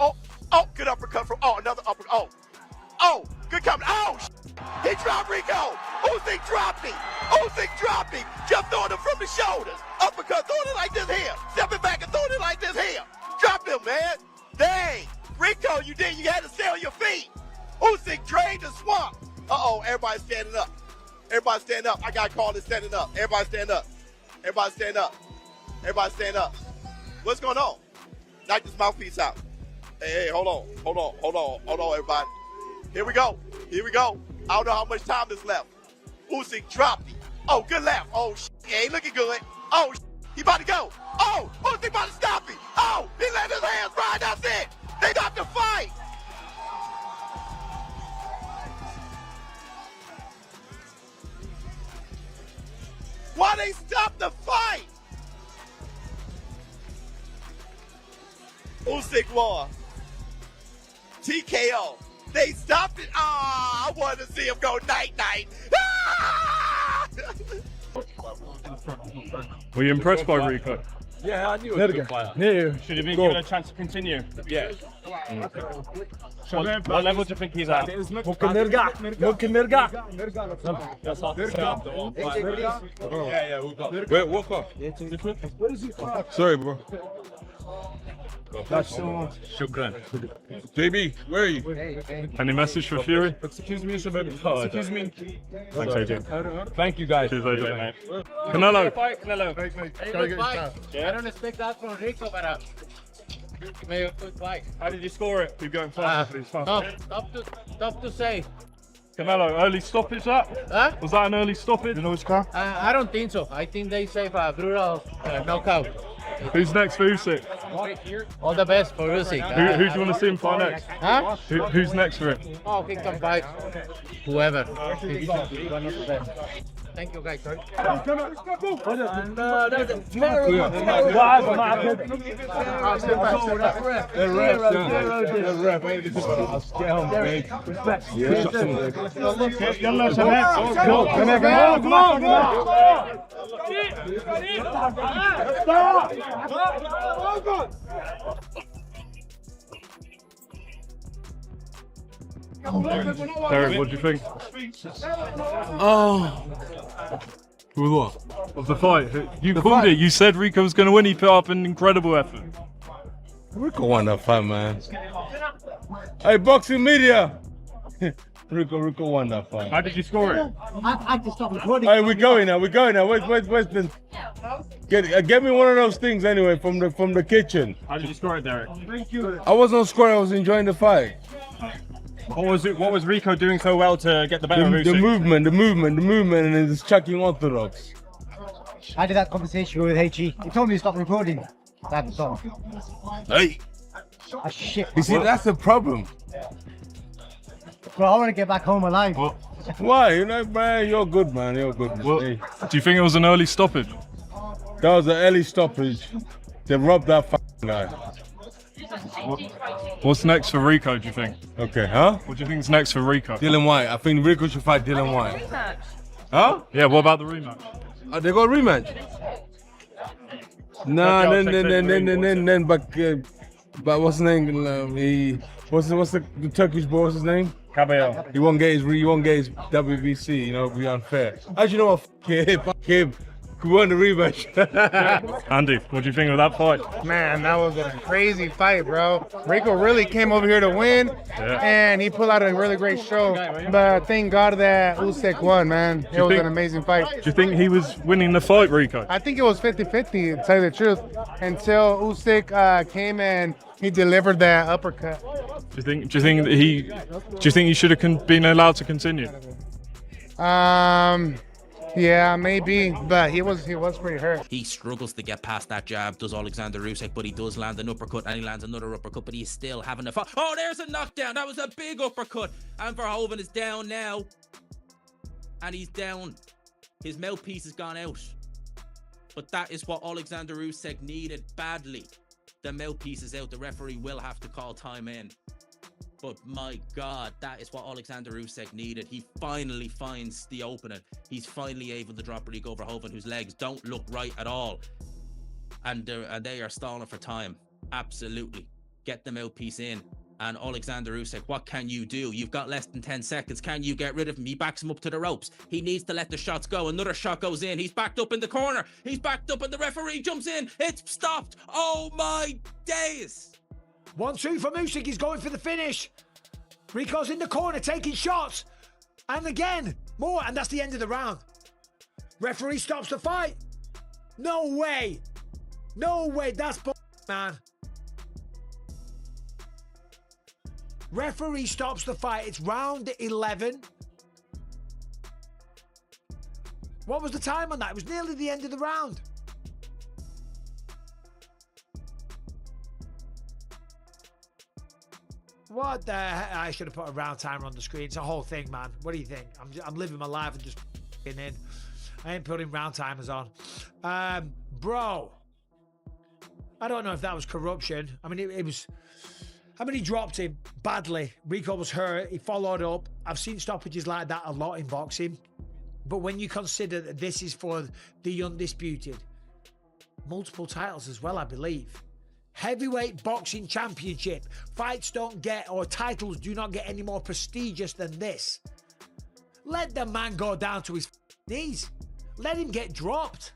Oh, good uppercut from, another uppercut. Oh, good coming. Oh, he dropped Rico. Usyk dropped me. Usyk dropped me. Just throwing him from the shoulders. Uppercut, throwing it like this here. Stepping back and throwing it like this here. Drop him, man. Dang. Rico, you had to stay on your feet. Usyk drained the swamp. Uh-oh, everybody standing up. Everybody stand up. I got to call this standing up. Everybody stand up. Everybody stand up. Everybody stand up. What's going on? Knock this mouthpiece out. Hey, hold on, everybody. Here we go. I don't know how much time is left. Usyk dropped me. Oh, good left. Oh, he ain't looking good. Oh, he about to go. Oh, Usyk about to stop me. Oh, he let his hands ride. That's it. They got to fight. Why they stop the fight? Usyk won. TKO. They stopped it. I wanted to see him go night-night. Were you impressed by Rico? Yeah, I knew it was a good fighter. Yeah. Should have been given a chance to continue? Yeah. What level do you think he's at? Wait, walk off. Sorry, bro. Shukran. JB, where are you? Any message for Fury? Excuse me, excuse me. Thanks, AJ. Thank you, guys. Cheers, AJ, mate. Canelo. I don't expect that from Rico, but maybe a good fight. How did you score it? Keep going fast, please. Tough to say. Canelo, early stoppage that? Huh? Was that an early stoppage? You know which car? I don't think so. I think they save a brutal knockout. Who's next for Usyk? All the best for Usyk. Who do you want to see him fight next? Huh? Who's next for him? Oh, he can fight whoever. He's one of the best. Thank you, guys. Derek, what do you think? With what? Of the fight? You called it. You said Rico was going to win. He put up an incredible effort. Rico won that fight, man. Hey, boxing media. Rico won that fight. How did you score it? I just stopped recording. Hey, we're going now. Where's the... Get me one of those things anyway from the kitchen. How did you score it, Derek? I wasn't scoring. I was enjoying the fight. What was Rico doing so well to get the better of Usyk? The movement, and his chucking orthodox. I did that conversation with HE. He told me to stop recording. I had to stop. Hey. Ah, shit. You see, that's the problem. Well, I want to get back home alive. Why? You know, man, you're good, man. You're good. Hey. Do you think it was an early stoppage? That was an early stoppage. They robbed that fucking guy. What's next for Rico, do you think? Okay, huh? What do you think is next for Rico? Dylan White. I think Rico should fight Dylan White. Huh? Yeah, what about the rematch? They got a rematch. Nah, then, but what's his name? What's the Turkish boy? What's his name? Cabello. He won't get his WBC. You know, it'd be unfair. As you know what? Fuck him. We won the rematch. Andy, what do you think of that fight? Man, that was a crazy fight, bro. Rico really came over here to win, and he pulled out a really great show. But thank God that Usyk won, man. It was an amazing fight. Do you think he was winning the fight, Rico? I think it was 50-50, to tell you the truth, until Usyk came and he delivered that uppercut. Do you think he should have been allowed to continue? Yeah, maybe, but he was pretty hurt. He struggles to get past that jab, does Oleksandr Usyk, but he does land an uppercut, and he lands another uppercut, but he's still having a fight. Oh, there's a knockdown. That was a big uppercut. And Verhoeven is down now. And he's down. His mouthpiece has gone out. But that is what Oleksandr Usyk needed badly. The mouthpiece is out. The referee will have to call time in. But my God, that is what Oleksandr Usyk needed. He finally finds the opening. He's finally able to drop Rico Verhoeven, whose legs don't look right at all. And they are stalling for time. Absolutely. get the mouthpiece in. And Oleksandr Usyk, what can you do? You've got less than 10 seconds. Can you get rid of him? He backs him up to the ropes. He needs to let the shots go. Another shot goes in. He's backed up in the corner. He's backed up and the referee jumps in. It's stopped. Oh my days. 1-2 from Usyk. He's going for the finish. Rico's in the corner taking shots. And again, more. And that's the end of the round. Referee stops the fight. No way. No way. That's man. Referee stops the fight. It's round 11. What was the time on that? It was nearly the end of the round. What the heck? I should have put a round timer on the screen. It's a whole thing, man. What do you think? I'm living my life and just in. I ain't putting round timers on. Bro. I don't know if that was corruption. I mean, it was... I mean, he dropped him badly. Rico was hurt. He followed up. I've seen stoppages like that a lot in boxing. But when you consider that this is for the undisputed, multiple titles as well, I believe. Heavyweight boxing championship. Fights don't get, or titles do not get any more prestigious than this. Let the man go down to his knees. Let him get dropped.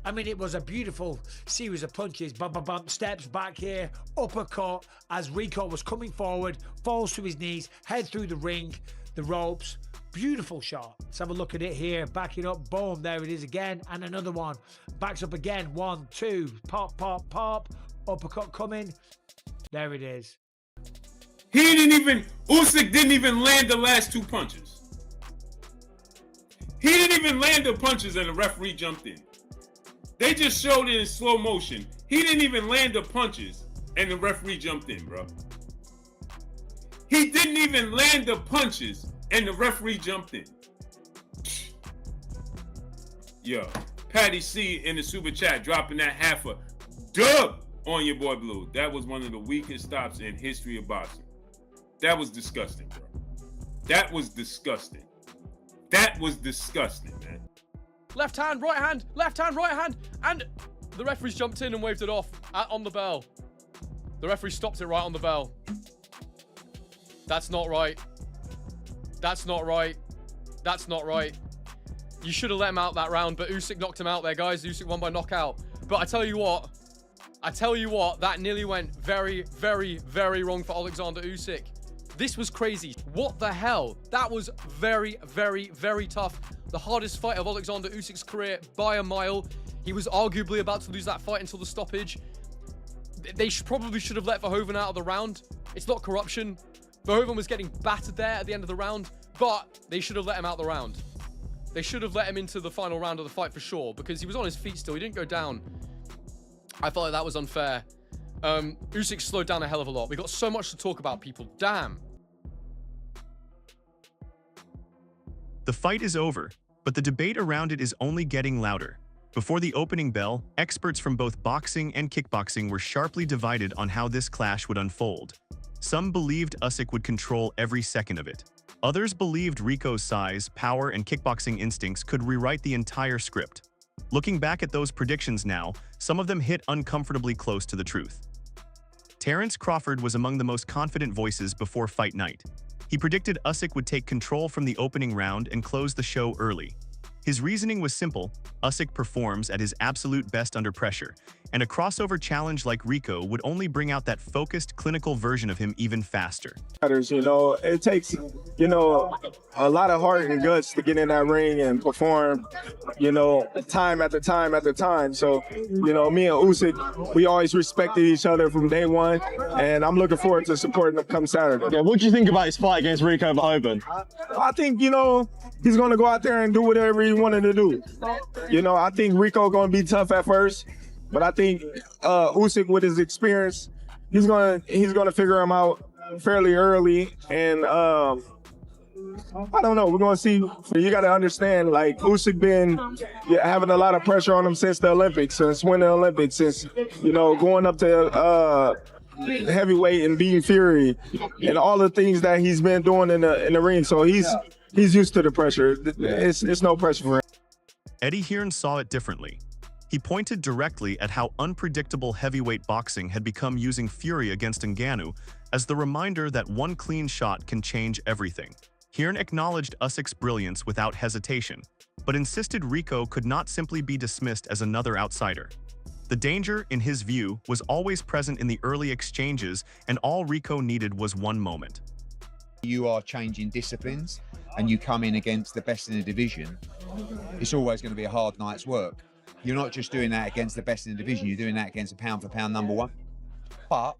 I mean, it was a beautiful series of punches. Bump, bump, bump, steps back here, uppercut as Rico was coming forward, falls to his knees, head through the ring, the ropes. Beautiful shot. Let's have a look at it here. Backing up, boom, there it is again. And another one. Backs up again. 1, 2, pop, pop, pop. Uppercut coming. There it is. Usyk didn't even land the last 2 punches. He didn't even land the punches and the referee jumped in. They just showed it in slow motion. He didn't even land the punches and the referee jumped in, bro. He didn't even land the punches and the referee jumped in. Yo, Patty C in the super chat dropping that half a dub on your boy Blue. That was one of the weakest stops in history of boxing. That was disgusting, bro. That was disgusting. That was disgusting, man. Left hand, right hand, and the referee's jumped in and waved it off on the bell. The referee stopped it right on the bell. That's not right. That's not right. That's not right. You should have let him out that round, but Usyk knocked him out there, guys. Usyk won by knockout. But I tell you what, that nearly went very, very, very wrong for Oleksandr Usyk. This was crazy. What the hell? That was very, very, very tough. The hardest fight of Oleksandr Usyk's career by a mile. He was arguably about to lose that fight until the stoppage. They probably should have let Verhoeven out of the round. It's not corruption. Verhoeven was getting battered there at the end of the round, but they should have let him out the round. They should have let him into the final round of the fight for sure, because he was on his feet still. He didn't go down. I felt like that was unfair. Usyk slowed down a hell of a lot. We got so much to talk about, people. Damn. The fight is over, but the debate around it is only getting louder. Before the opening bell, experts from both boxing and kickboxing were sharply divided on how this clash would unfold. Some believed Usyk would control every second of it. Others believed Rico's size, power, and kickboxing instincts could rewrite the entire script. Looking back at those predictions now, some of them hit uncomfortably close to the truth. Terence Crawford was among the most confident voices before fight night. He predicted Usyk would take control from the opening round and close the show early. His reasoning was simple: Usyk performs at his absolute best under pressure, and a crossover challenge like Rico would only bring out that focused, clinical version of him even faster. You know, it takes, you know, a lot of heart and guts to get in that ring and perform, you know, time after time after time. So, you know, me and Usyk, we always respected each other from day one, and I'm looking forward to supporting him come Saturday. Yeah, what do you think about his fight against Rico Verhoeven? I think, you know, he's going to go out there and do whatever he wanted to do. You know, I think Rico going to be tough at first, but I think Usyk, with his experience, he's gonna figure him out fairly early, and I don't know. We're gonna see. You got to understand, like, Usyk been having a lot of pressure on him since the Olympics, since winning the Olympics, since, you know, going up to heavyweight and beating Fury, and all the things that he's been doing in the ring. So he's used to the pressure. It's no pressure for him. Eddie Hearn saw it differently. He pointed directly at how unpredictable heavyweight boxing had become using Fury against Ngannou as the reminder that one clean shot can change everything. Hearn acknowledged Usyk's brilliance without hesitation, but insisted Rico could not simply be dismissed as another outsider. The danger, in his view, was always present in the early exchanges, and all Rico needed was one moment. You are changing disciplines and you come in against the best in the division, it's always going to be a hard night's work. You're not just doing that against the best in the division, you're doing that against a pound-for-pound #1. But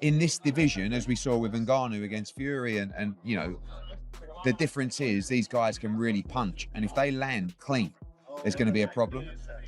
in this division, as we saw with Ngannou against Fury, and you know, the difference is these guys can really punch, and if they land clean, there's going to be a problem.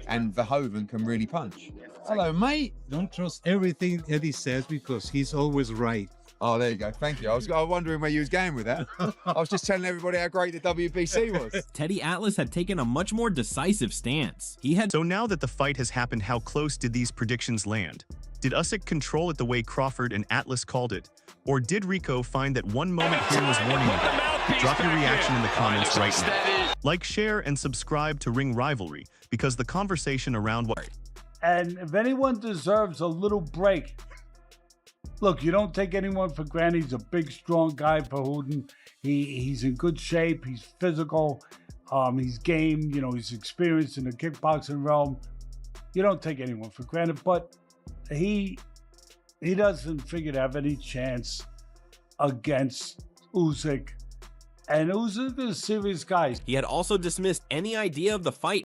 And Verhoeven can really punch. Hello, mate. Don't trust everything Eddie says because he's always right. Oh, there you go. Thank you. I was wondering where you was going with that. I was just telling everybody how great the WBC was. Teddy Atlas had taken a much more decisive stance. He had. So now that the fight has happened, how close did these predictions land? Did Usyk control it the way Crawford and Atlas called it? Or did Rico find that one moment Hearn was warning you? Drop your reaction in the comments right now. Like, share, and subscribe to Ring Rivalry, because the conversation around what... And if anyone deserves a little break, look, you don't take anyone for granted. He's a big, strong guy, Verhoeven. He's in good shape. He's physical. He's game. You know, he's experienced in the kickboxing realm. You don't take anyone for granted, but he doesn't figure to have any chance against Usyk. And Usyk is a serious guy. He had also dismissed any idea of the fight